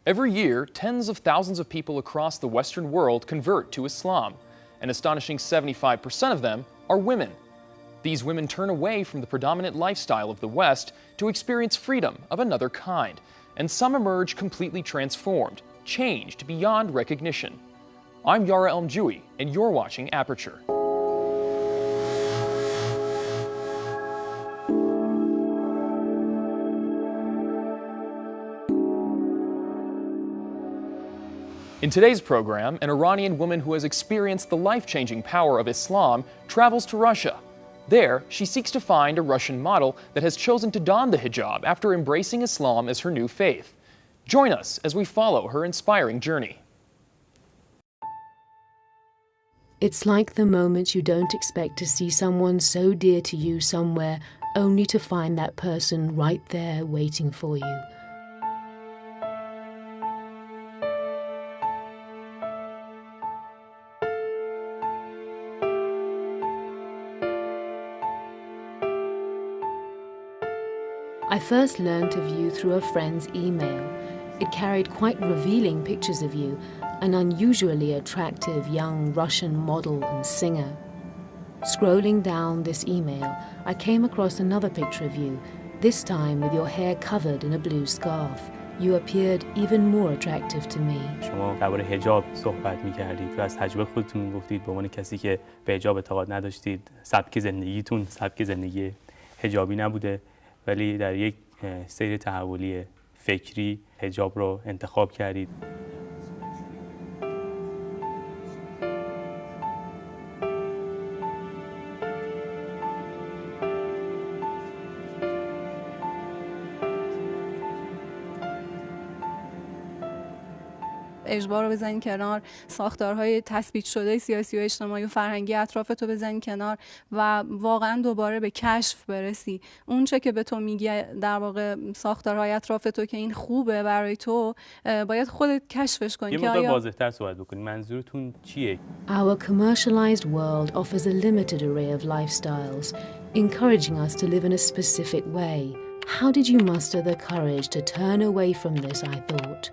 Every year, tens of thousands of people across the Western world convert to Islam. An astonishing 75% of them are women. These women turn away from the predominant lifestyle of the West to experience freedom of another kind, and some emerge completely transformed, changed beyond recognition. I'm Yara Elmjui, and you're watching Aperture. In today's program, an Iranian woman who has experienced the life-changing power of Islam travels to Russia. There, she seeks to find a Russian model that has chosen to don the hijab after embracing Islam as her new faith. Join us as we follow her inspiring journey. It's like the moment you don't expect to see someone so dear to you somewhere, only to find that person right there waiting for you. I first learnt of you through a friend's email. It carried quite revealing pictures of you, an unusually attractive young Russian model and singer. Scrolling down this email, I came across another picture of you, this time with your hair covered in a blue scarf. You appeared even more attractive to me. شما درباره حجاب صحبت می‌کردید و از تجربه خودتون می‌گفتید به عنوان کسی که به حجاب اعتقاد نداشتید. سبک زندگیتون سبک زندگی حجابی نبوده، ولی در یک سیر تحولی فکری حجاب رو انتخاب کردید. اجبار رو بزنین کنار، ساختارهای تثبیت شده سیاسی و اجتماعی و فرهنگی اطرافتو بزنین کنار و واقعا دوباره به کشف برسی. اون چه که به تو میگه در واقع ساختارهای اطرافتو که این خوبه برای تو، باید خودت کشفش کنی. یه مقدار واضح‌تر صحبت بکنید. منظورتون چیه؟ Our commercialized world offers a limited array of lifestyles, encouraging us to live in a specific way. How did you muster the courage to turn away from this, I thought?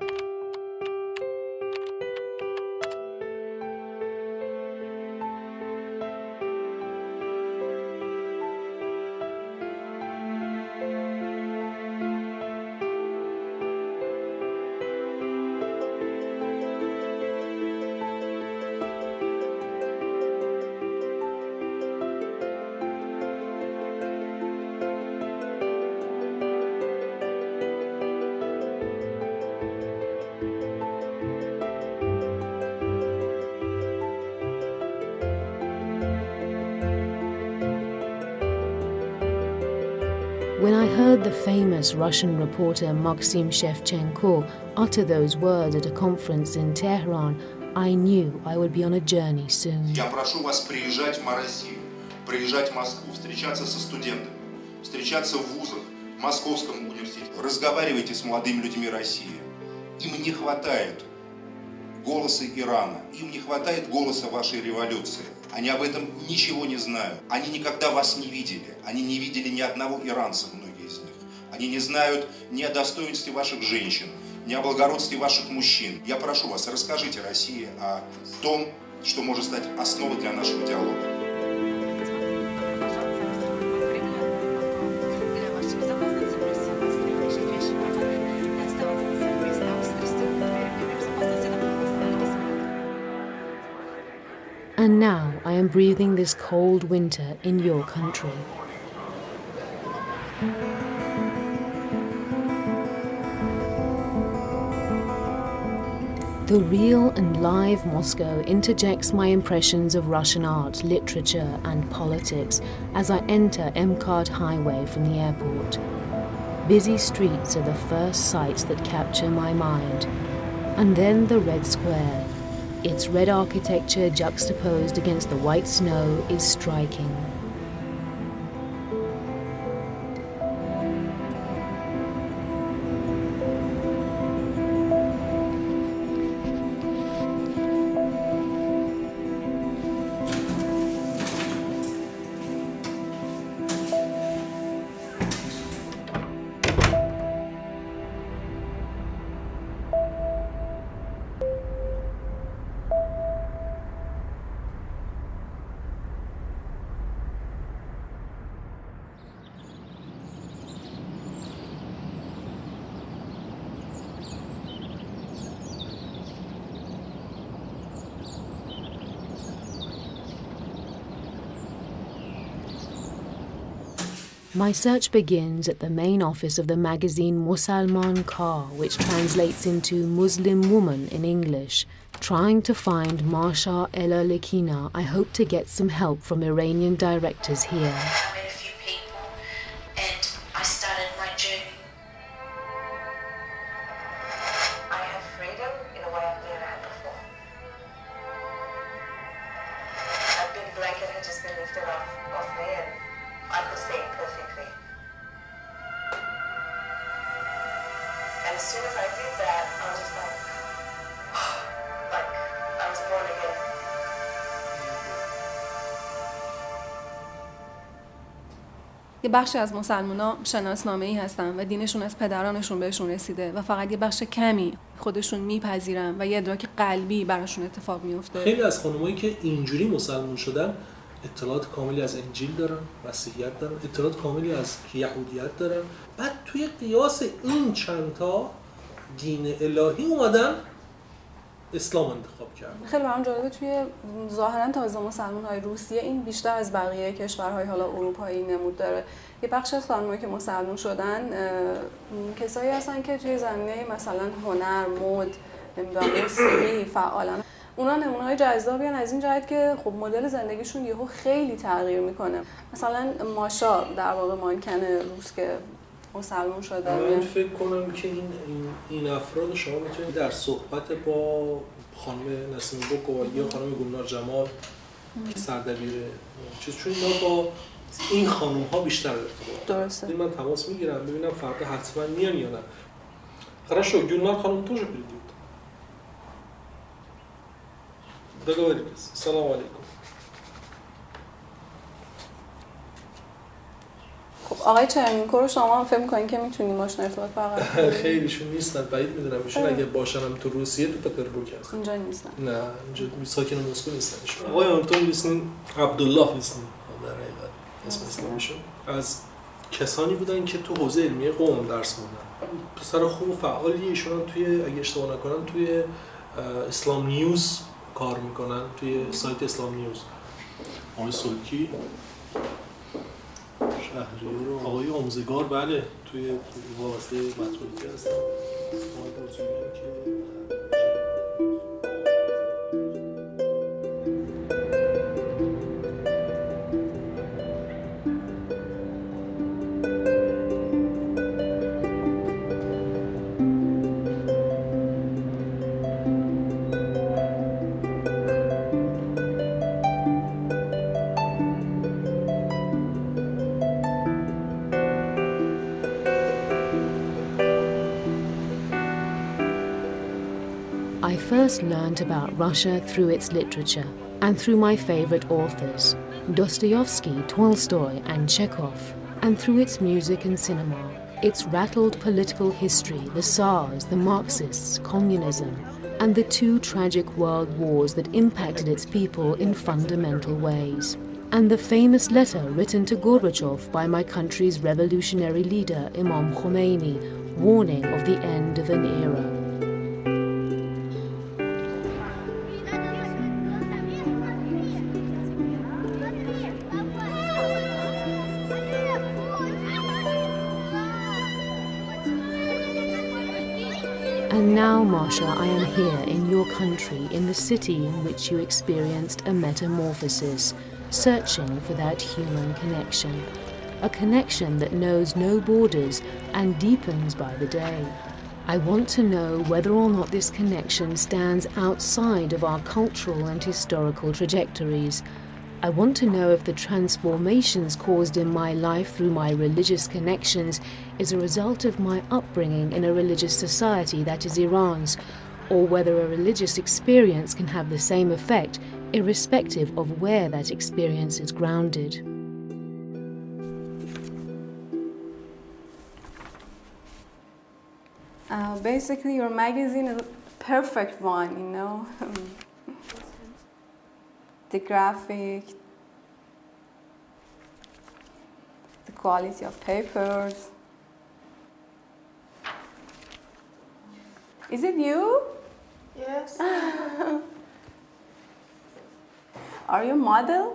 When I heard the famous Russian reporter Maxim Shevchenko utter those words at a conference in Tehran, I knew I would be on a journey soon. Я прошу вас приезжать в Россию, приезжать в Москву, встречаться со студентами, встречаться в вузах, в Московском университете. Разговаривайте с молодыми людьми России. Им не хватает голоса Ирана, им не хватает голоса вашей революции. Они об этом ничего не знают. Они никогда вас не видели. Они не видели ни одного иранца, многие из них. Они не знают ни о достоинстве ваших женщин, ни о благородстве ваших мужчин. Я прошу вас, расскажите России о том, что может стать основой для нашего диалога. And now I am breathing this cold winter in your country. The real and live Moscow interjects my impressions of Russian art, literature and politics as I enter MCART Highway from the airport. Busy streets are the first sights that capture my mind. And then the Red Square. Its red architecture juxtaposed against the white snow is striking. My search begins at the main office of the magazine Musalman Kar, which translates into Muslim woman in English. Trying to find Masha Alalykina, I hope to get some help from Iranian directors here. I met a few people and I started my journey. I have freedom in a way I've never had before. A big blanket had just been lifted off me and I could see it perfectly. And as soon as I did that, I was just like I was born again. یه بخشی از مسلمونا شناسنامه‌ای هستن و دینشون از پدرانشون بهشون رسیده و فقط یه بخش کمی خودشون میپذیرن و یه ادراک قلبی براشون اتفاق میفته. خیلی از خانمایی که اینجوری مسلمون شدن اطلاعات کاملی از انجیل دارن، مسیحیت دارن، اطلاعات کاملی از یهودیت دارن. بعد توی قیاس این چند تا دین الهی اومدن اسلام انتخاب کردن. خیلی برام جالبه توی ظاهرا تازه مسلمان‌های روسیه این بیشتر از بقیه کشورهای حالا اروپایی نمود داره. یه بخش از خانمایی که مسلمان شدن کسایی هستن که توی زمینه مثلا هنر، مد، موسیقی فعالن. اونا نمونه‌های جذابی هستن از این جهت که خب مدل زندگیشون یهو خیلی تغییر میکنه. مثلا ماشا در واقع مانکن روس که مسلمان شده. من فکر کنم که این افراد شما میتونید در صحبت با خانم نسیم بوکو یا خانم گلنار جمال که سردبیر چون اینا با این خانم ها بیشتر ارتباط. درسته. من تماس میگیرم ببینم فردا حتما میان یا نه. Хорошо, Гюлнар خانم тоже придет. Договорились. Салам алейкум. خب آقای چرنینکو رو شما هم فکر می‌کنین که میتونین باشون ارتباط برقرار کنین؟ خیلیشون نیستن، بعید میدونم ایشون اگه باشن هم تو روسیه تو پتربورگ هستن. اونجا نیستن. نه، اینجا ساکن مسکو نیستن ایشون. آقای آنتون لیسنین عبدالله لیسنین در حقیقت اسم اسلامیشون از کسانی بودن که تو حوزه علمی قم درس خوندن. پسر خوب و فعالیه. ایشون توی اگه اشتباه نکنم توی اسلام نیوز کار میکنن، توی سایت اسلام نیوز. آقای سلکی شهریار و آقای آموزگار بله توی وابسته مطبوعاتی هستن. آقای بازجویی که I first learned about Russia through its literature and through my favorite authors, Dostoevsky, Tolstoy, and Chekhov, and through its music and cinema, its rattled political history, the Tsars, the Marxists, communism, and the two tragic world wars that impacted its people in fundamental ways, and the famous letter written to Gorbachev by my country's revolutionary leader, Imam Khomeini, warning of the end of an era. And now, Masha, I am here in your country, in the city in which you experienced a metamorphosis, searching for that human connection, a connection that knows no borders and deepens by the day. I want to know whether or not this connection stands outside of our cultural and historical trajectories. I want to know if the transformations caused in my life through my religious connections is a result of my upbringing in a religious society that is Iran's, or whether a religious experience can have the same effect irrespective of where that experience is grounded. Basically, your magazine is a perfect one, you know. The graphic, the quality of papers. Is it you? Yes. Are you a model?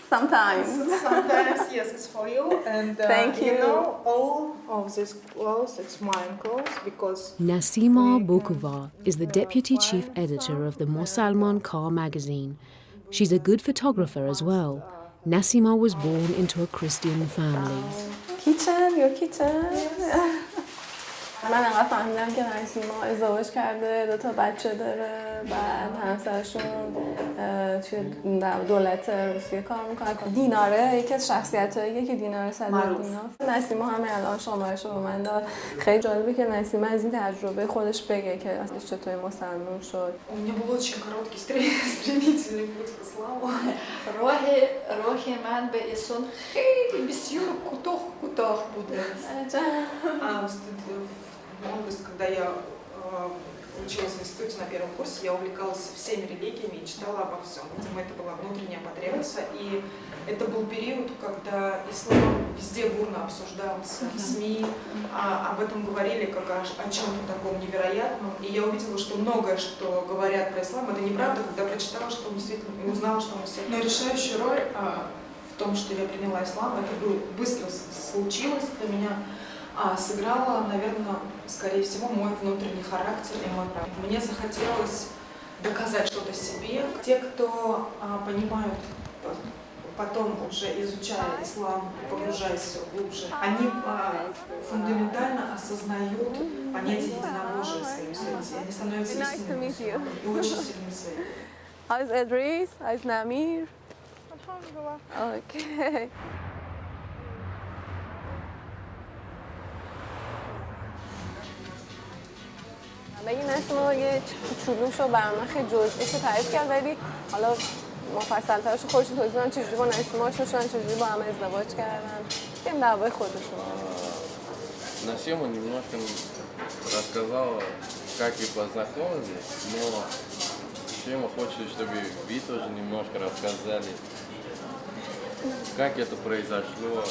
Sometimes. Sometimes, yes, it's for you. And Thank you. you know, all of these clothes, it's mine clothes because Nasima Bokova is the deputy chief editor of the Mosalman Car magazine. She's a good photographer as well. Nasima was born into a Christian family. Kitchen, your kitchen. من انقدر فهمیدم که نسیما ازدواج کرده، 2 تا بچه داره، بعد همسرشون توی دولت روسیه کار میکنه. دیناره یکی از شخصیتاییه که دیناره صدرالدینا. نسیما همه الان شمارش رو به من داد. خیلی جالبه که نسیما از این تجربه خودش بگه که اصلا چطوری مسلمان شد. у меня был очень короткий стремительный путь к исламу. راه من به اسلام خیلی بسیار کوتاه بوده. В молодости, когда я училась в институте на первом курсе, я увлекалась всеми религиями и читала обо всем. Видимо, это была внутренняя потребность. И это был период, когда ислам везде бурно обсуждался в СМИ, об этом говорили как о чем-то таком невероятном. И я увидела, что многое, что говорят про ислам, это неправда, когда прочитала, что он действительно, и узнала, что он действительно. Но решающая роль в том, что я приняла ислам, это быстро случилось для меня. Сыграла, наверное, скорее всего, мой внутренний характер и мой нрав. Мне захотелось доказать что-то себе. Те, кто понимают, потом уже изучая ислам, погружаясь все глубже, они фундаментально осознают понятие единобожия в своем сердце. Они становятся истинными и очень сильными своими. How's Idris? How's Namir? Okay. بگی نسیما یه کوچولوشو برام خیلی جزئیشو تعریف کرد ولی حالا مفصل‌ترش خودشون توضیح بدن چجوری با نسیما آشنا شدن چجوری با هم ازدواج کردن بگیم دعوای خودشون. Насима немножко рассказала, как и познакомились, но Шима хочет, чтобы вы тоже немножко рассказали, как это произошло.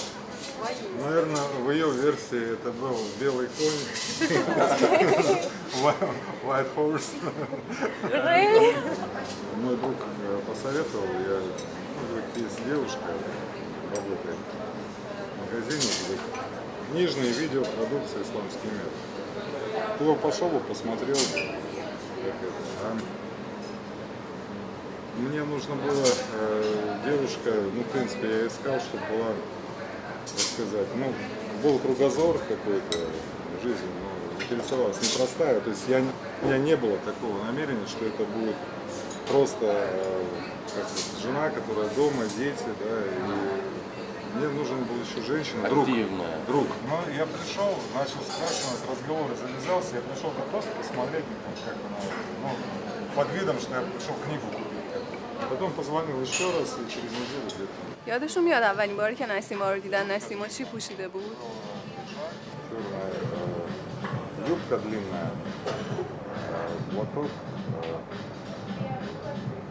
Наверное, в ее версии это был белый конь. White horse. Мой друг посоветовал, есть девушка, работает в магазине, где книжные видеопродукции «Исламский мир». Я пошел и посмотрел, как это. Мне нужно было девушка, ну, в принципе, я искал, чтобы была, так сказать, ну, был кругозор какой-то в жизни, но интересовалась непростая. То есть у меня не было такого намерения, что это будет просто как жена, которая дома, дети, да, и мне нужен был еще женщина, друг. Но я пришел, начал спрашивать, разговор завязался, я пришел просто посмотреть, как она, ну, под видом, что я пришел книгу купить. Потом позвонил еще раз и через неделю где-то. یادشون میاد اولین باری که نسیما رو دیدن نسیما چی پوشیده بود؟ Юбка длинная, платок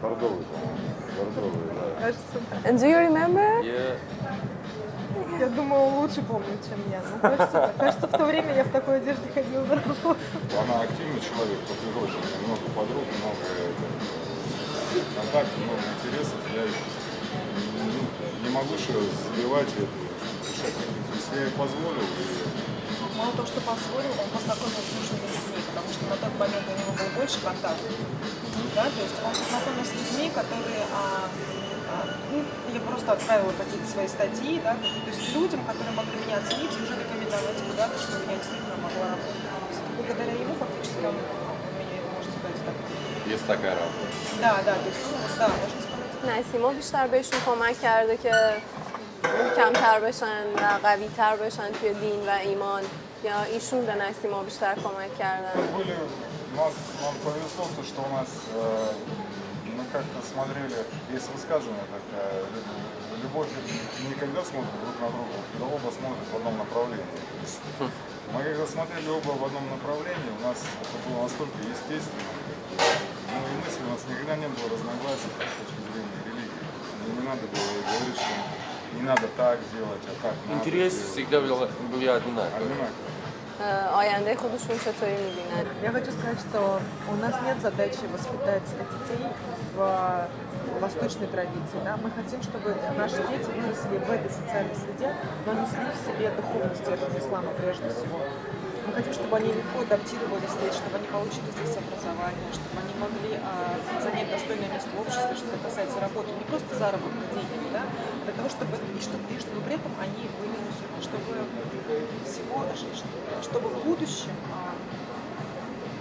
бордовый, да. And do you remember? Я думаю, он лучше помнит, чем я. Но кажется, в то время я в такой одежде ходила на работу. Она активный человек, по природе, много подруг, много контактов, много интересов. Я не могу еще забивать это. Если я ей позволил. Мало того, что позволил, он познакомился с нужными людьми, потому что на тот момент у него был больше контактов. Да? То есть он познакомился с людьми, которые... я просто отправила какие-то свои статьи, да, то есть людям, которые могли меня оценить и уже рекомендовать куда-то, чтобы я действительно могла работать. Благодаря ему фактически он меня, можно сказать, так. Есть такая работа. Да, то есть, да, можно сказать. نسیما بیشتر بهشون کمک کرده که کمتر بشن و قوی‌تر بشن توی دین و ایمان یا ایشون به نسیما بیشتر کمک کردن. Нам повезло, что у нас мы как-то смотрели, есть высказывание такое, любовь не когда смотрят друг на друга, когда оба смотрят в одном направлении. Мы когда смотрели оба в одном направлении, у нас это было настолько естественно, ну и мысли у нас никогда не было разногласий с точки зрения религии. Не надо было говорить, что не надо так делать, а так надо. Интерес всегда был одинаковый. آینده خودشون چطوری می‌بینن. Я хочу сказать, что у нас нет задачи воспитать детей в восточной традиции. Да? Мы хотим, чтобы наши дети выросли в этой социальной среде, но несли в себе духовный стержень ислама прежде всего. Мы хотим, чтобы они легко адаптировались здесь, чтобы они получили здесь образование, чтобы они могли занять достойное место в обществе, что касается работы, не просто заработка денег, да, а для того, чтобы при этом они были мусульмане, чтобы в будущем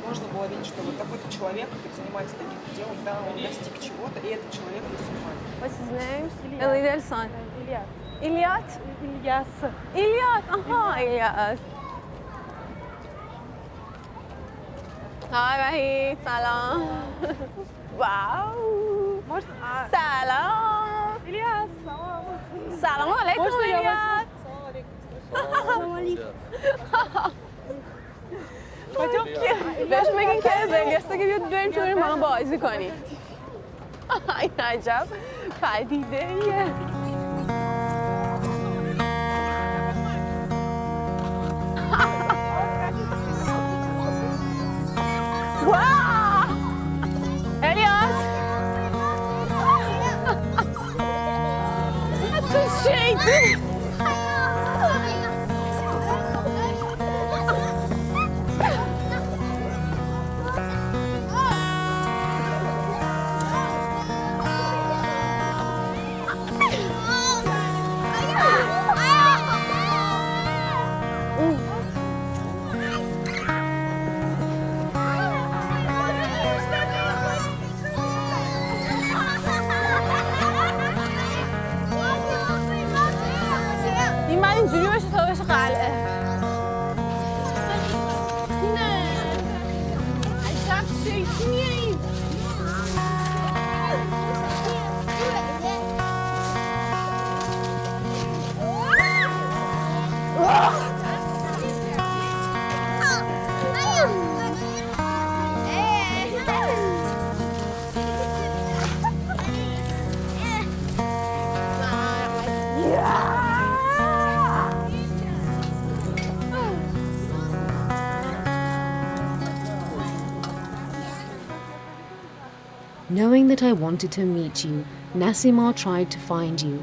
можно было видеть, что вот такой-то человек, который занимается таким делом, да, он достиг чего-то, и этот человек мусульман. What's his name? Elidel-san. Ilyas. Ilyas. Ilyas. Aha, Ilyas. Hi, Vahid. Salam. Wow. Salam. Ilyas. Salam alaikum, Ilyas. Salam alaikum. Пойдем. بهش بگین که زنگسته که بیاد بریم تو بریم با هم بازی کنیم. این عجب پدیده ایه. واو الیاس تو شیطی. اینجوری بشه تا بشه قلعه. نه عجب شیطونیه این. Knowing that I wanted to meet you, Nassima tried to find you.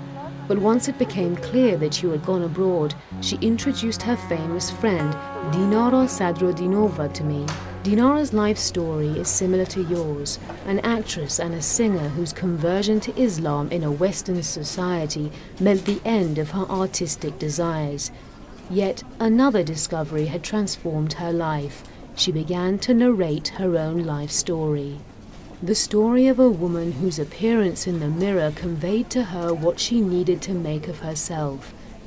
But once it became clear that you had gone abroad, she introduced her famous friend, Dinara Sadrodinova, to me. Dinara's life story is similar to yours, an actress and a singer whose conversion to Islam in a Western society meant the end of her artistic desires. Yet another discovery had transformed her life. She began to narrate her own life story. The story of a woman whose appearance in the mirror conveyed to her what she needed to make of herself.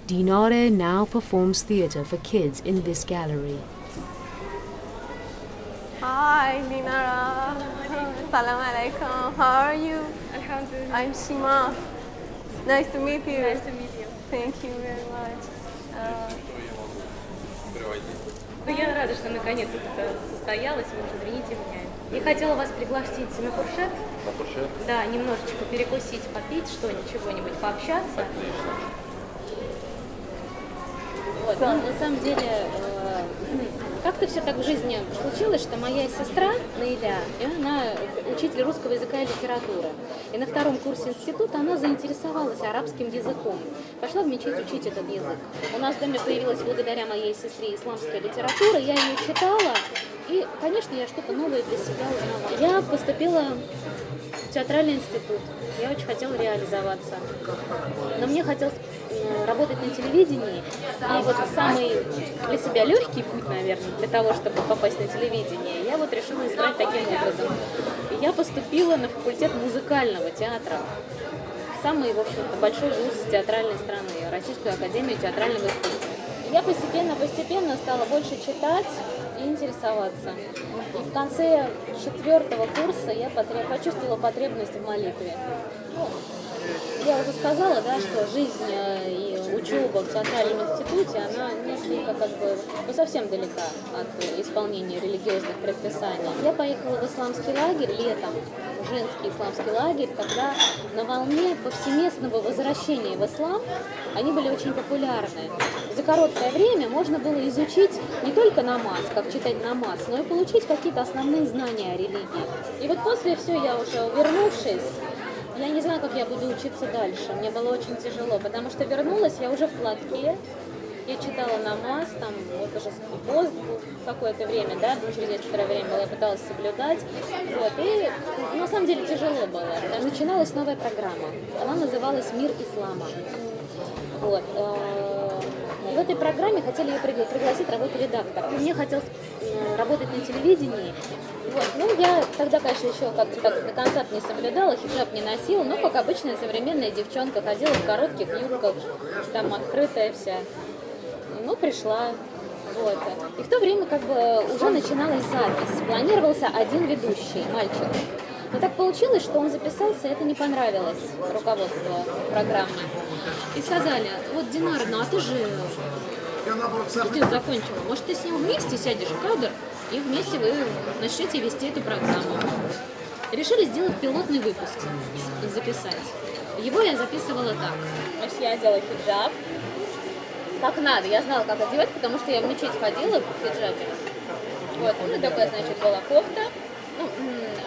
Dinare now performs theatre for kids in this gallery. Hi, Dinara. Salam alaikum. How are you? Alhamdulillah. I'm Shima. Nice to meet you. Nice to meet you. Thank you very much. Я рада, что наконец это состоялось. Вы уж извините меня. Я хотела вас пригласить на фуршет. На фуршет? Да, немножечко перекусить, попить что-нибудь, чего-нибудь, пообщаться. Отлично. Вот. Ну, на самом деле, как-то все так в жизни случилось, что моя сестра Наиля, она учитель русского языка и литературы. И на втором курсе института она заинтересовалась арабским языком. Пошла в мечеть учить этот язык. У нас в доме появилась благодаря моей сестре исламская литература, я ее читала. И, конечно, я что-то новое для себя узнала. Я поступила в театральный институт. Я очень хотела реализоваться. Но мне хотелось работать на телевидении. И вот самый для себя легкий путь, наверное, для того, чтобы попасть на телевидение, я вот решила избрать таким образом. И я поступила на факультет музыкального театра. Самый, в общем-то, большой вуз театральной страны, Российскую академию театрального искусства. Я постепенно стала больше читать и интересоваться. И в конце 4-го курса я почувствовала потребность в молитве. Я уже сказала, да, что жизнь и учеба в театральном институте, она несколько как бы, ну, совсем далека от исполнения религиозных предписаний. Я поехала в исламский лагерь летом, женский исламский лагерь, когда на волне повсеместного возвращения в ислам они были очень популярны. За короткое время можно было изучить не только намаз, как читать намаз, но и получить какие-то основные знания о религии. И вот после всего я уже, вернувшись, я не знаю, как я буду учиться дальше. Мне было очень тяжело, потому что вернулась я уже в платке. Я читала намаз, там вот уже пост был какое-то время, да, через некоторое время я пыталась соблюдать. Вот, и на самом деле тяжело было. Начиналась новая программа. Она называлась «Мир ислама». Вот. В этой программе хотели ее пригласить работать редактором. Мне хотелось работать на телевидении. Вот. Ну, я тогда, конечно, еще как-то так до конца не соблюдала, хиджаб не носила, но, как обычная современная девчонка, ходила в коротких юбках, там открытая вся. Ну, пришла. Вот. И в то время как бы уже начиналась запись. Планировался один ведущий, мальчик. Но так получилось, что он записался, это не понравилось руководству программы. И сказали: вот, Динара, ну а ты же институт закончила, может, ты с ним вместе сядешь в кадр, и вместе вы начнете вести эту программу. Решили сделать пилотный выпуск, записать. Его я записывала так. Значит, я одела хиджаб, как надо. Я знала, как одевать, потому что я в мечеть ходила в хиджабе. Вот, ну, такая, значит, была кофта, ну,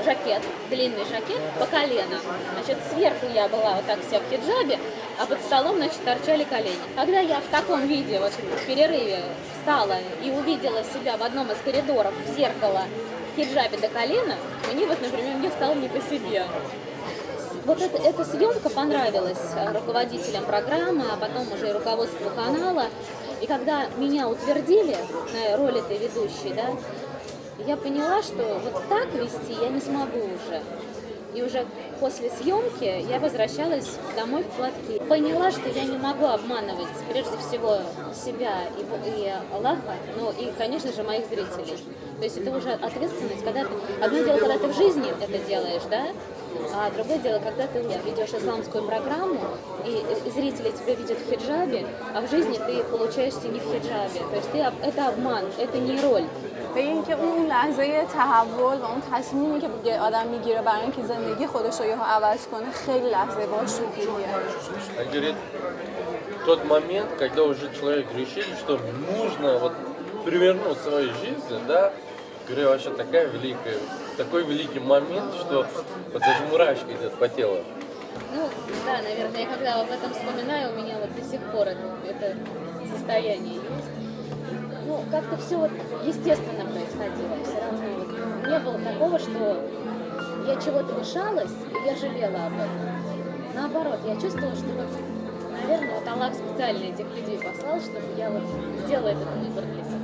жакет, длинный жакет по колено. Значит, сверху я была вот так вся в хиджабе, а под столом, значит, торчали колени. Когда я в таком виде, вот в перерыве встала и увидела себя в одном из коридоров в зеркало в хиджабе до колена, мне вот, например, мне стало не по себе. Вот эта съемка понравилась руководителям программы, а потом уже и руководству канала. И когда меня утвердили на роль этой ведущей, да, я поняла, что вот так вести я не смогу уже. И уже после съемки я возвращалась домой в платке. Поняла, что я не могу обманывать прежде всего себя и Аллаха, но и, конечно же, моих зрителей. То есть это уже ответственность, когда ты... Одно дело, когда ты в жизни это делаешь, да? А другое дело, когда ты ведешь исламскую программу, и зрители тебя видят в хиджабе, а в жизни ты получаешься не в хиджабе. То есть это обман, это не роль. به اینکه اون لحظه تحول و اون تصمیمی که آدم میگیره برای اینکه زندگی خودش رو یهو عوض کنه خیلی لحظه باشکوهیه. Он говорит, тот момент, когда уже человек решил, что нужно вот перевернуть свою жизнь, да, говорю, вообще такой великий момент, что вот даже мурашки идет по телу. Ну, да, наверное, когда об этом вспоминаю, у меня вот до сих пор это состояние есть. Ну, как-то все вот естественно происходило, все равно вот не было такого, что я чего-то лишалась, и я жалела об этом. Наоборот, я чувствовала, что вот, наверное, вот Аллах специально этих людей послал, чтобы я вот сделала этот выбор для себя.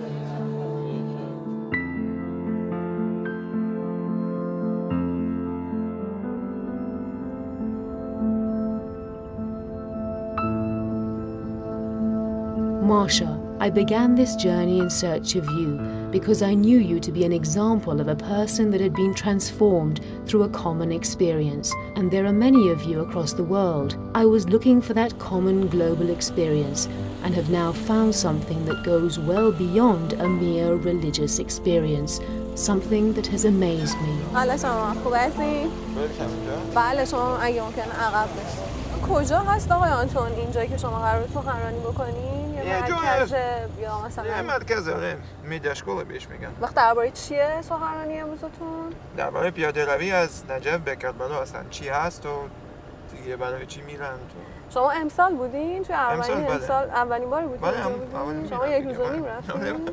Masha, I began this journey in search of you because I knew you to be an example of a person that had been transformed through a common experience, and there are many of you across the world. I was looking for that common global experience and have now found something that goes well beyond a mere religious experience, something that has amazed me. حالا شما خوب هستی؟ بله شما اگه ممکنه عقب بشید. کجا هست آقای آنتون اینجایی که شما قراره سخنرانی بکنین؟ یه مرکز یا مثلا یه مرکز آره میدیا شکل بهش میگن. وقت درباره چیه سخنرانی امروزتون؟ درباره پیاده روی از نجف به کربلا اصلا چی هست و دیگه برای چی میرن تو. شما امسال بودین؟ توی امسال اولین باری بودین؟ بله اولین. شما یک روزه میرفتین؟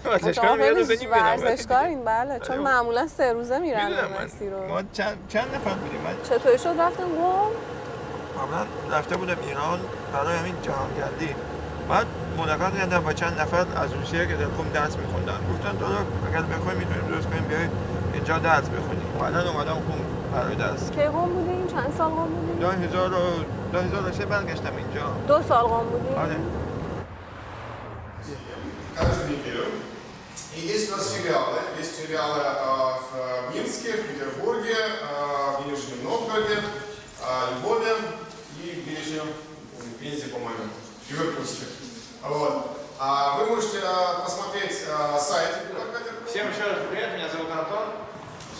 ورزشکار یه روزه نمیرم. ورزشکارین بله چون معمولا 3 روزه میرن مسیر رو. ما چند نفر بودیم؟ چطوری شد رفتن قم؟ قبلا رفته بودم ایران برای همین جهانگردی. بعد ملاقات کردم با چند نفر از روسیه که در قم درس می‌خوندن. گفتن داداش اگر بخوای میتونیم درست کنیم بیای اینجا درس بخونیم. بعدا اومدم قم برای درس. کی قم بودین؟ چند سال قم بودین؟ 2003 برگشتم اینجا. 2 سال قم بودین؟ آره. Каждую неделю. И есть у нас филиалы. Есть филиалы в Минске, в Петербурге, в Нижнем Новгороде, Львове и в Пензе, по-моему. и выпуски. Вот. Вы можете посмотреть сайт. Всем еще раз привет, меня зовут Антон.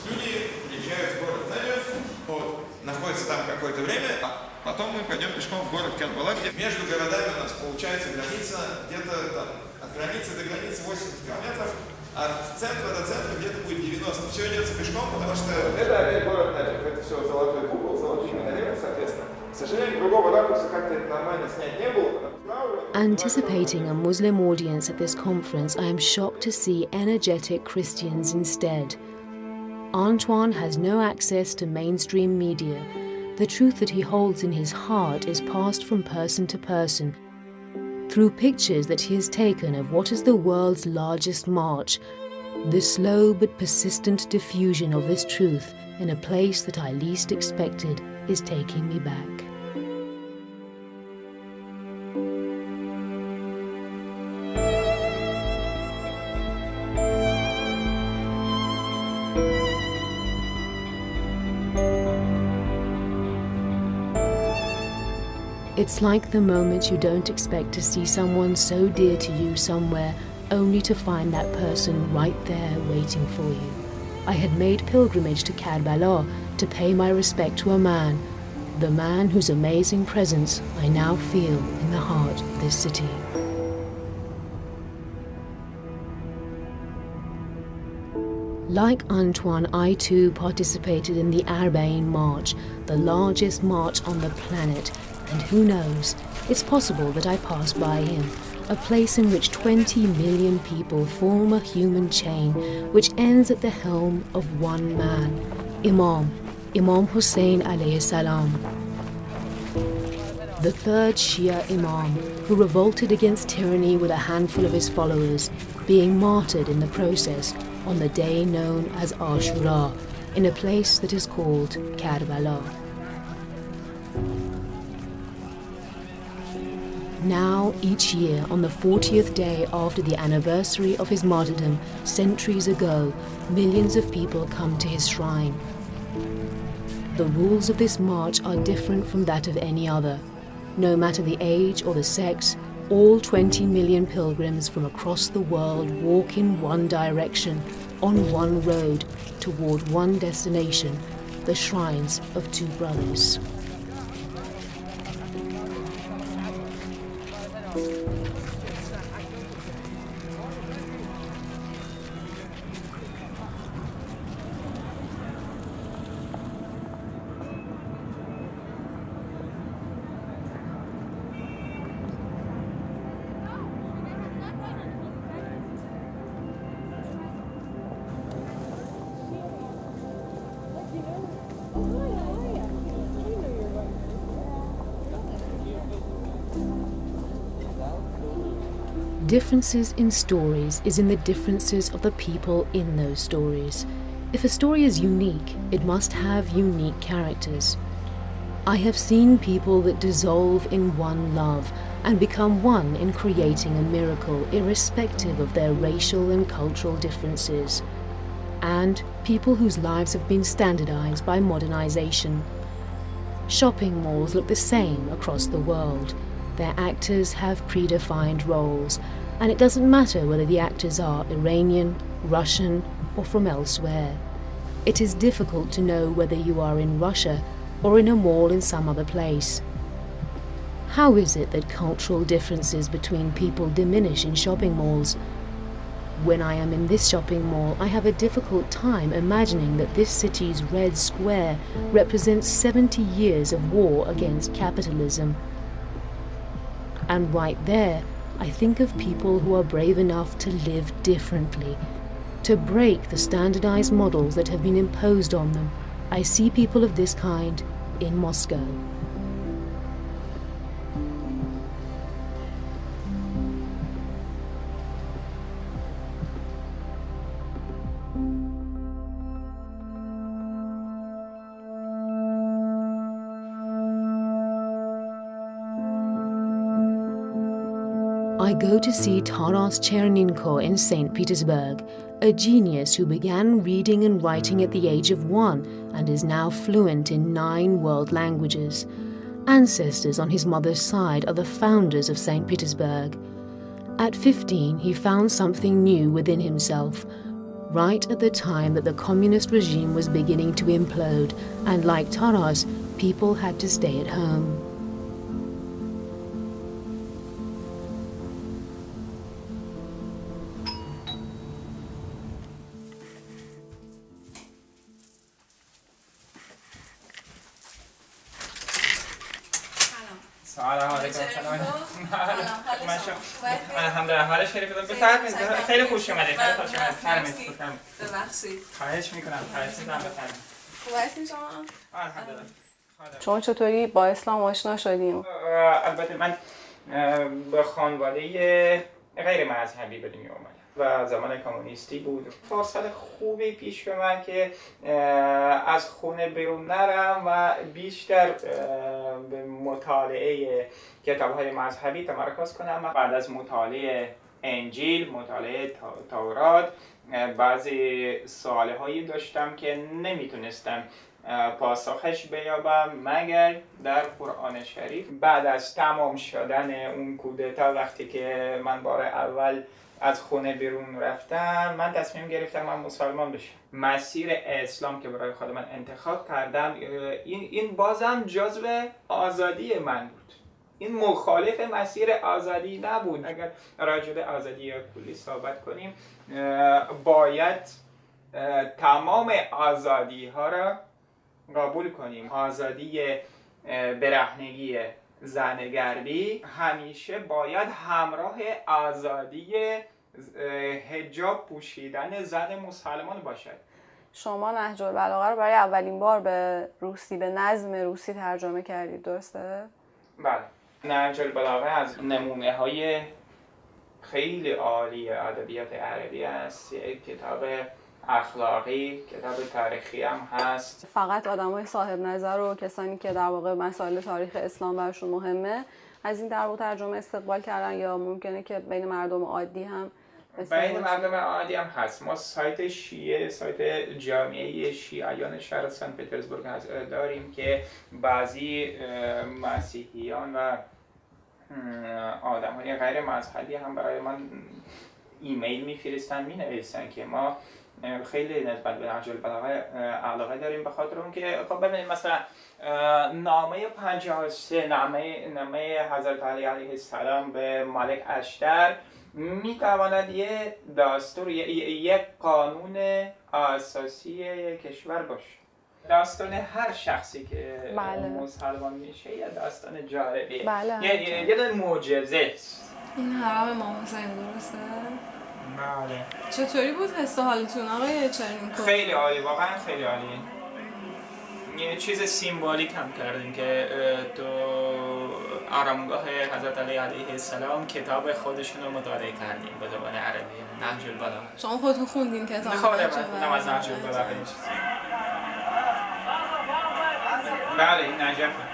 Люди приезжают в город Невев, вот, находятся там какое-то время, а потом мы пойдем пешком в город Кербала, где между городами у нас получается граница, где-то там от границы до границы 80 километров, от центра до центра где-то будет 90. Все идется пешком, потому что это опять город Невев, это все золотой купол, золотые минареты, соответственно. К сожалению, другого ракурса как-то это нормально снять не было. Anticipating a Muslim audience at this conference, I am shocked to see energetic Christians instead. Antoine has no access to mainstream media. The truth that he holds in his heart is passed from person to person through pictures that he has taken of what is the world's largest march, the slow but persistent diffusion of this truth in a place that I least expected is taking me back. It's like the moment you don't expect to see someone so dear to you somewhere, only to find that person right there waiting for you. I had made pilgrimage to Karbala to pay my respect to a man, the man whose amazing presence I now feel in the heart of this city. Like Antoine, I too participated in the Arbaeen March, the largest march on the planet. And who knows, it's possible that I passed by him, a place in which 20 million people form a human chain which ends at the helm of one man, Imam Hussein alayhi salam, the third Shia Imam, who revolted against tyranny with a handful of his followers, being martyred in the process on the day known as Ashura, in a place that is called Karbala. Now, each year, on the 40th day after the anniversary of his martyrdom, centuries ago, millions of people come to his shrine. The rules of this march are different from that of any other. No matter the age or the sex, all 20 million pilgrims from across the world walk in one direction, on one road, toward one destination, the shrines of two brothers. Differences in stories is in the differences of the people in those stories. If a story is unique, it must have unique characters. I have seen people that dissolve in one love and become one in creating a miracle, irrespective of their racial and cultural differences. And people whose lives have been standardized by modernization. Shopping malls look the same across the world. Their actors have predefined roles, and it doesn't matter whether the actors are Iranian, Russian, or from elsewhere. It is difficult to know whether you are in Russia or in a mall in some other place. How is it that cultural differences between people diminish in shopping malls? When I am in this shopping mall, I have a difficult time imagining that this city's red square represents 70 years of war against capitalism. And right there, I think of people who are brave enough to live differently, to break the standardized models that have been imposed on them. I see people of this kind in Moscow. I go to see Taras Chernenko in St. Petersburg, a genius who began reading and writing at the age of 1 and is now fluent in 9 world languages. ancestors on his mother's side are the founders of St. Petersburg. At 15, he found something new within himself, right at the time that the communist regime was beginning to implode, and like Taras, people had to stay at home. سلام علیکم. الحمدلله حالش خیلی خوبه. بفرمایید. خیلی خوش اومدید. خیلی خوش اومدید. فرمایید. ببخشید. خواهش میکنم. خواهش میکنم بفرمایید. خوب هستین شما؟ الحمدلله. شما چطوری با اسلام آشنا شدین؟ البته من به خانواده غیر مذهبی به دنیا اومدم و زمان کمونیستی بود. فرصت خوبی پیش اومد که از خونه بیرون نرم و بیشتر به مطالعه کتاب‌های مذهبی تمرکز کنم. بعد از مطالعه انجیل، مطالعه تورات، بعضی سوال‌هایی داشتم که نمیتونستم پاسخش بیابم مگر در قرآن شریف. بعد از تمام شدن اون کودتا، وقتی که من بار اول از خونه بیرون رفتم، من تصمیم گرفتم من مسلمان بشم. مسیر اسلام که برای خود من انتخاب کردم، این بازم جزو آزادی من بود. این مخالف مسیر آزادی نبود. اگر راجع به آزادی کلی صحبت کنیم، باید تمام آزادی ها را قبول کنیم. آزادی برهنگی، زنگردی همیشه باید همراه آزادی حجاب پوشیدن زن مسلمان باشد. شما نهج البلاغه رو برای اولین بار به روسی، به نظم روسی ترجمه کردید، درسته؟ بله. نهج البلاغه از نمونه های خیلی عالی ادبیات عربی است. یک کتاب اخلاقی، کتاب تاریخی هم هست. فقط آدمای صاحب نظر و کسانی که در واقع مسائل تاریخ اسلام براشون مهمه از این در واقع ترجمه استقبال کردن، یا ممکنه که بین مردم عادی هم بین مردم عادی هم هست. ما سایت شیعه، سایت جامعه شیعیان شهر سن پترزبورگ داریم که بعضی مسیحیان و آدم‌های غیر مذهبی هم برای من ایمیل می‌فرستن، می‌نویسن که ما خیلی نسبت به نهج البلاغه علاقه داریم، به خاطر اون که خب ببینید مثلا نامه 53 نامه حضرت علی علیه السلام به ملک اشتر میتواند یه دستور، یک قانون اساسی کشور باشه. داستان هر شخصی که مسلمان میشه یه داستان جالبیه. یه دونه معجزه است. این حرام امام حسین درسته؟ بله. چطوری بود حس و حالتون آقای چرنیکوف؟ خیلی عالی، واقعا خیلی عالی. یه چیز سیمبولیک هم کردیم که تو آرامگاه حضرت علی علیه السلام کتاب خودشون رو مطالعه کردیم به زبان عربی، نهج البلاغه. شما خودتون خوندین کتاب؟ خودم خوندم از نهج البلاغه. بله این نجفه.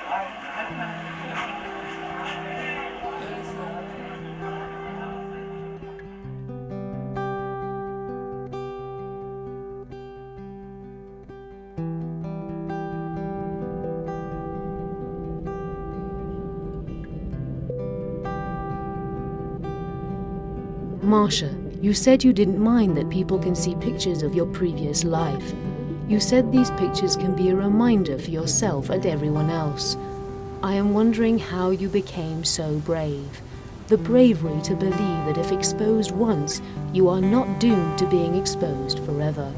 Masha, you said you didn't mind that people can see pictures of your previous life. You said these pictures can be a reminder for yourself and everyone else. I am wondering how you became so brave. The bravery to believe that if exposed once, you are not doomed to being exposed forever.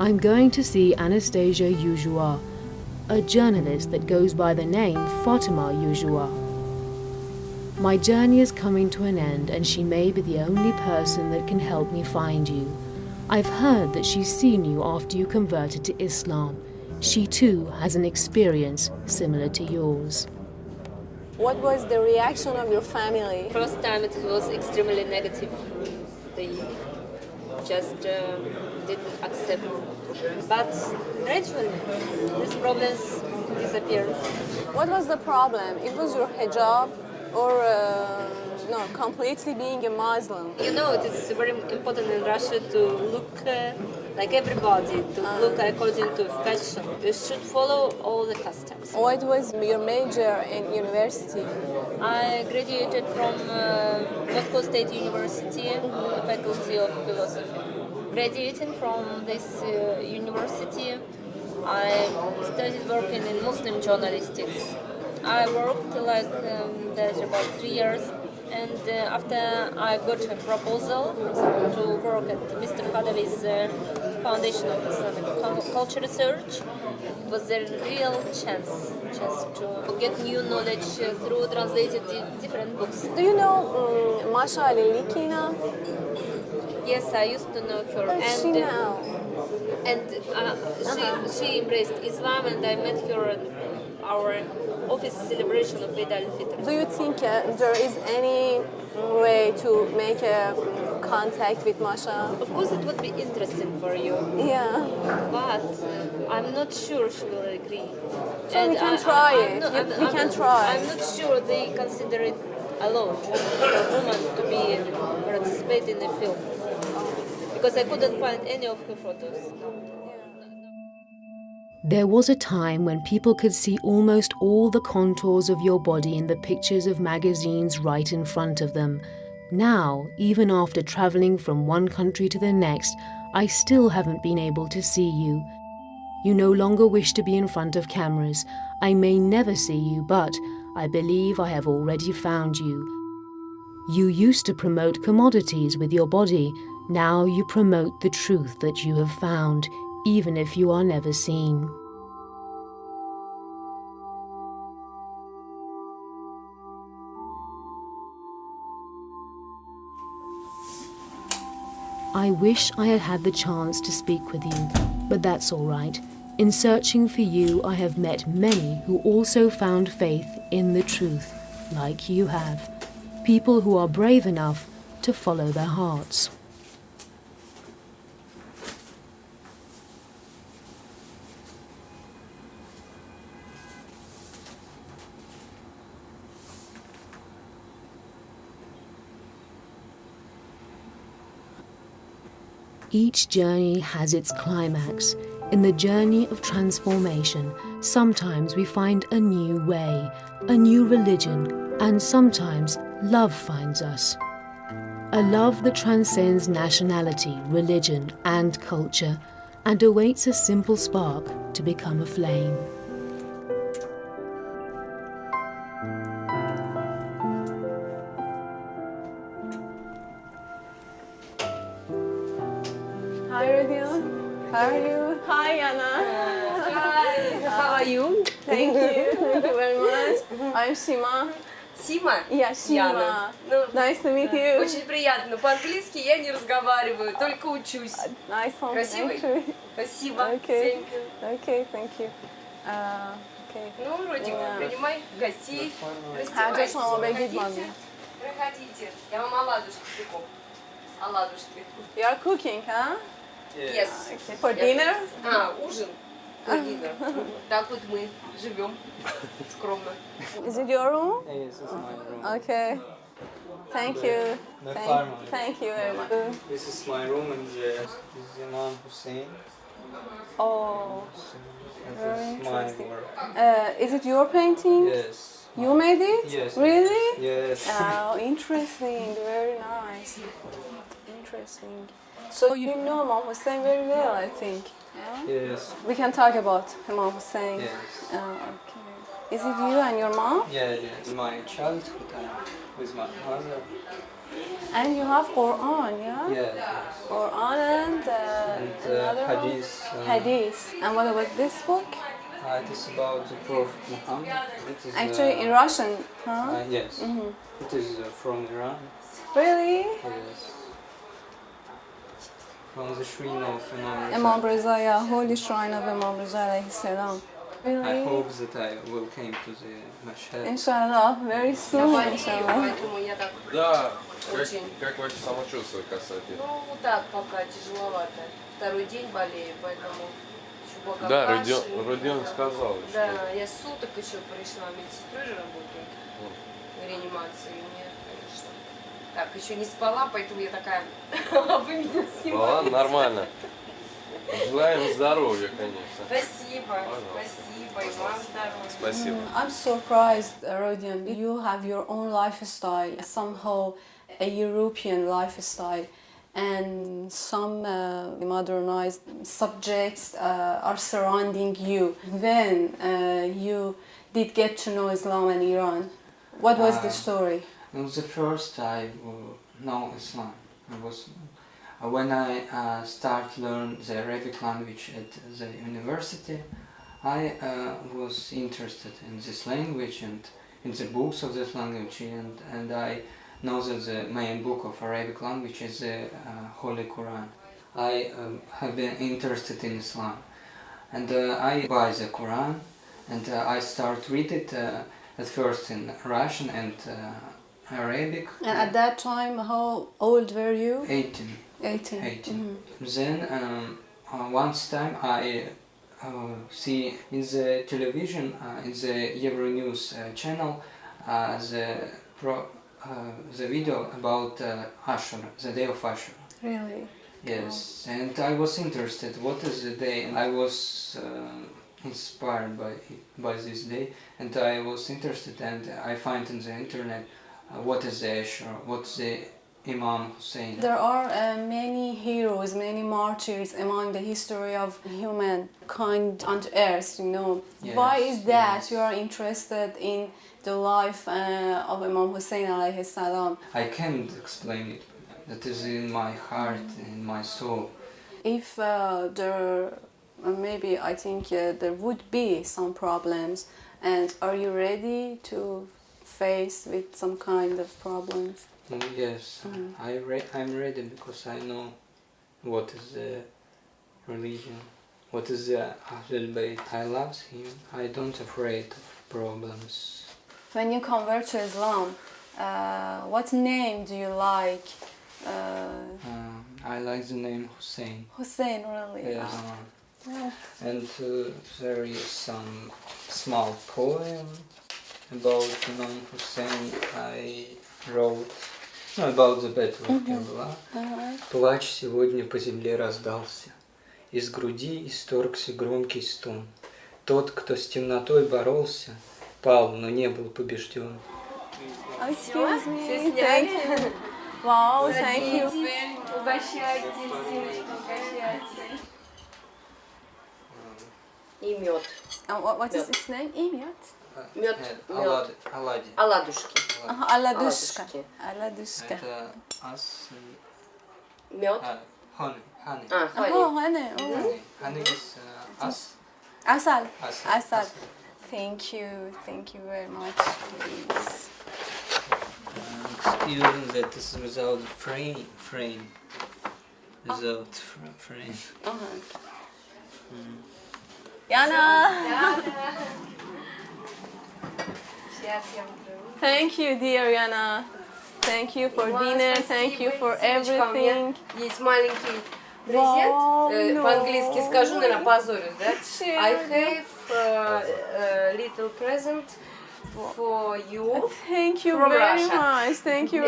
I'm going to see Anastasia Yuzhua, a journalist that goes by the name Fatima Yuzhua. My journey is coming to an end, and she may be the only person that can help me find you. I've heard that she's seen you after you converted to Islam. She too has an experience similar to yours. What was the reaction of your family? First time it was extremely negative. They just didn't accept. But gradually, these problems disappeared. What was the problem? It was your hijab or no, completely being a Muslim. You know, it is very important in Russia to look like everybody, to look according to fashion. You should follow all the customs. What was your major in university? I graduated from Moscow State University, Faculty of Philosophy. Graduating from this university, I started working in Muslim journalistics. I worked like there about 3 years, and after I got a proposal to work at Mr. Khadavi's Foundation of Islamic Culture Research, it was a real chance to get new knowledge through translated different books. Do you know Masha Alalykina? Yes, I used to know her. Where is she now? And she embraced Islam, and I met her at our office celebration of Eid al-Fitr. Do you think there is any way to make a contact with Masha? Of course, it would be interesting for you. Yeah. But I'm not sure she will agree. So and we can try it. We can try. I'm not sure they consider it allowed for a woman to be participate in the film, because I couldn't find any of her photos. There was a time when people could see almost all the contours of your body in the pictures of magazines right in front of them. Now, even after traveling from one country to the next, I still haven't been able to see you. You no longer wish to be in front of cameras. I may never see you, but I believe I have already found you. You used to promote commodities with your body. Now you promote the truth that you have found, even if you are never seen. I wish I had had the chance to speak with you, but that's all right. In searching for you, I have met many who also found faith in the truth, like you have. People who are brave enough to follow their hearts. Each journey has its climax. In the journey of transformation, sometimes we find a new way, a new religion, and sometimes love finds us. A love that transcends nationality, religion, and culture, and awaits a simple spark to become a flame. Hi, Rodion. How are you? Hi, Anna. Hi. How are you? Thank you. Thank you very much. I'm Shima. Сима? Yeah, Shima. Nice to meet you. Очень приятно. По-английски я не разговариваю, только учусь. Nice one. Красивый? Спасибо. Okay. Thank you. Okay, thank you. Okay. Ну, Родик, принимай гостей. Раздевайтесь. Проходите. Я вам оладушки пеку. Оладушки. You are cooking, huh? Yes. Okay. For dinner? Ужин. For dinner. Так вот мы живем скромно. Is it your room? Yes, it's my room. Okay. Thank you. Thank you very much. This is my room, and this is Imam Hussein. Oh, And very this is my interesting. work. Is it your painting? Yes. You made it? Yes. Really? Yes. Oh, interesting. Very nice. Interesting. So you know Imam Hussein very well, I think. Yeah? Yes. We can talk about Imam Hussein. Yes. Okay. Is it you and your mom? Yeah, yes. My childhood with my mother. And you have Quran, yeah? Yes. Quran and another Hadith. Hadith. And what about this book? It is about the Prophet Muhammad. It is, Actually, in Russian, huh? Yes. Mm-hmm. It is from Iran. Really? Yes. From the shrine of Imam Reza. Imam Reza, yeah, holy shrine of Imam Reza alayhi salam. Really? I hope that I will come to the Mashhad. Inshallah, very soon, inshallah. Поэтому я так Да, очень... как ваше самочувствие, кстати? Ну, так пока тяжеловато. Второй день болею, поэтому еще бока Да, кашель. Родион сказал, что... Да, я суток еще пришла, медсестрой же работаю в реанимации, и мне, конечно, так, еще не спала, поэтому я такая... Вы меня снимаете. Ладно, нормально. Желаем здоровья, конечно. Спасибо, спасибо, и вам здоровья. Спасибо. I'm surprised, Rodion, you have your own lifestyle, somehow a European lifestyle, and some modernized subjects are surrounding you. When you did get to know Islam and Iran, what was the story? It was the first I know Islam. It was when I started learn the Arabic language at the university. I was interested in this language and in the books of this language, and I know that the main book of Arabic language is the Holy Quran. I have been interested in Islam, and I buy the Quran, and I start read it at first in Russian and Arabic. And at that time, how old were you? 18. 18. 18. Then once time I see in the television, in the Euronews channel, the video about Ashura, the day of Ashura. Really? Yes, and I was interested. What is the day? And I was inspired by this day, and I was interested. And I find in the internet what is the Ashura, what's the Imam Hussein. There are many heroes, many martyrs among the history of humankind on earth, you know. Yes, Why is that yes. you are interested in the life of Imam Hussein alayhi salam? I can't explain it. That is in my heart, in my soul. If there, maybe I think there would be some problems, and are you ready to face with some kind of problems? Yes, I'm ready because I know what is the religion, what is the Ahlul Bayt. I love him. I don't afraid of problems. When you convert to Islam, what name do you like? I like the name Hussein. Hussein, really? Yes. Well. And there is some small poem about Imam Hussein I wrote. About the battle of Karbala. Плач сегодня по земле раздался. Из груди исторгся громкий стон. Тот, кто с темнотой боролся, пал, но не был побежден. Excuse me. Thank you. Wow, thank you. Угощайтесь, угощайтесь. И мед. What is its name? Мед? Мед. Оладушки. Оладушка. Оладушка. Это мед. Honey. Honey. Honey is Asal. Asal. Thank you very much. Please. Excuse that this is without frame. Without frame. Yana. Thank you, dear Yana. Thank you for dinner. Thank you for everything. Есть маленький презент. По-английски скажу, наверное, позорюсь, да? I have a little present for you. Thank you from very Russia. much. Thank you.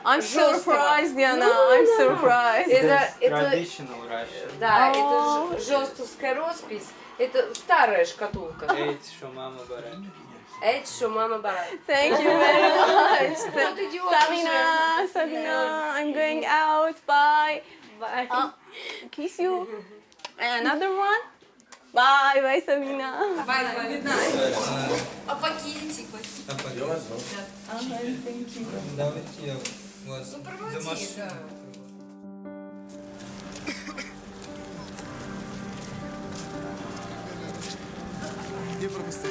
I'm жёстко. surprised, Yana. I'm surprised. Это Traditional Russian. Да, это жёстовская роспись. Это старая шкатулка. Это что мама барат. Это что мама барат. Thank you very much. Sabina, I'm going out. Bye. Bye. Kiss you. And another one. Bye, Sabina. Bye. Good night. А пакетик? Thank you. Давайте я вас проводи, да. Где пропустить?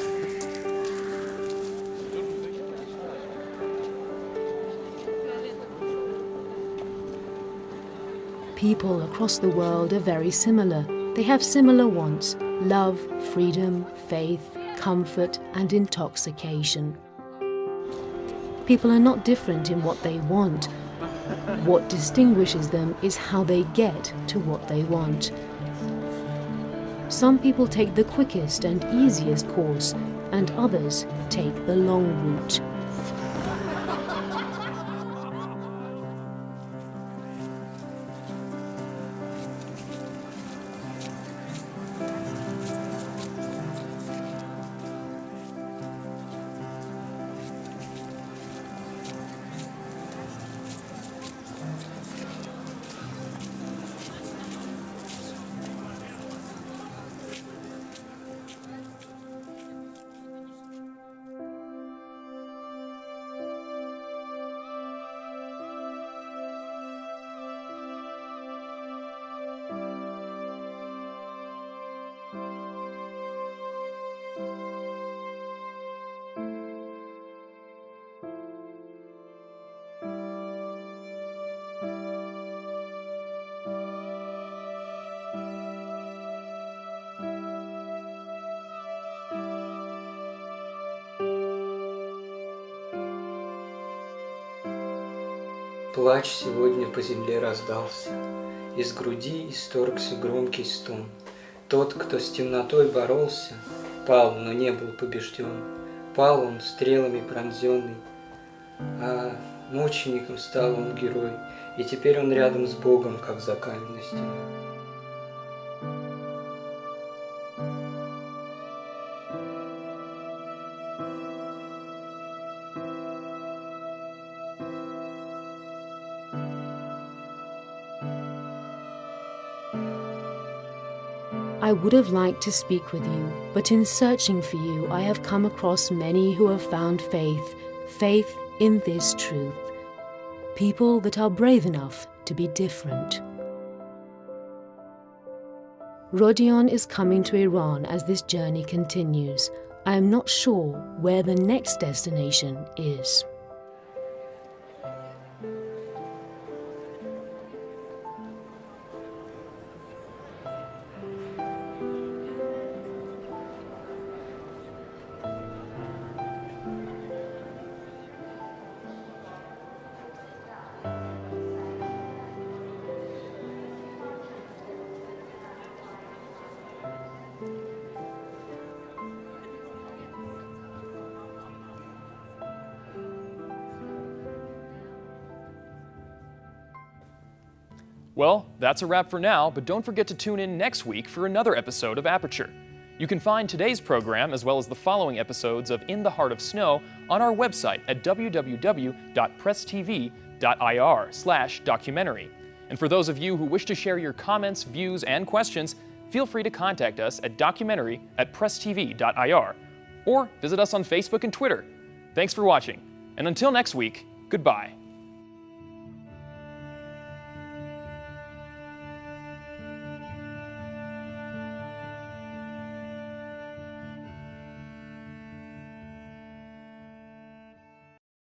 People across the world are very similar. They have similar wants: love, freedom, faith, comfort, and intoxication. People are not different in what they want. What distinguishes them is how they get to what they want. Some people take the quickest and easiest course, and others take the long route. Плач сегодня по земле раздался, из груди исторгся громкий стон. Тот, кто с темнотой боролся, пал, но не был побежден. Пал он стрелами пронзенный, а мучеником стал он герой, и теперь он рядом с Богом, как за каменной стеной. I would have liked to speak with you, but in searching for you, I have come across many who have found faith in this truth. People that are brave enough to be different. Rodion is coming to Iran as this journey continues. I am not sure where the next destination is. Well, that's a wrap for now, but don't forget to tune in next week for another episode of Aperture. You can find today's program, as well as the following episodes of In the Heart of Snow, on our website at www.presstv.ir/documentary. And for those of you who wish to share your comments, views, and questions, feel free to contact us at documentary@presstv.ir or visit us on Facebook and Twitter. Thanks for watching, and until next week, goodbye.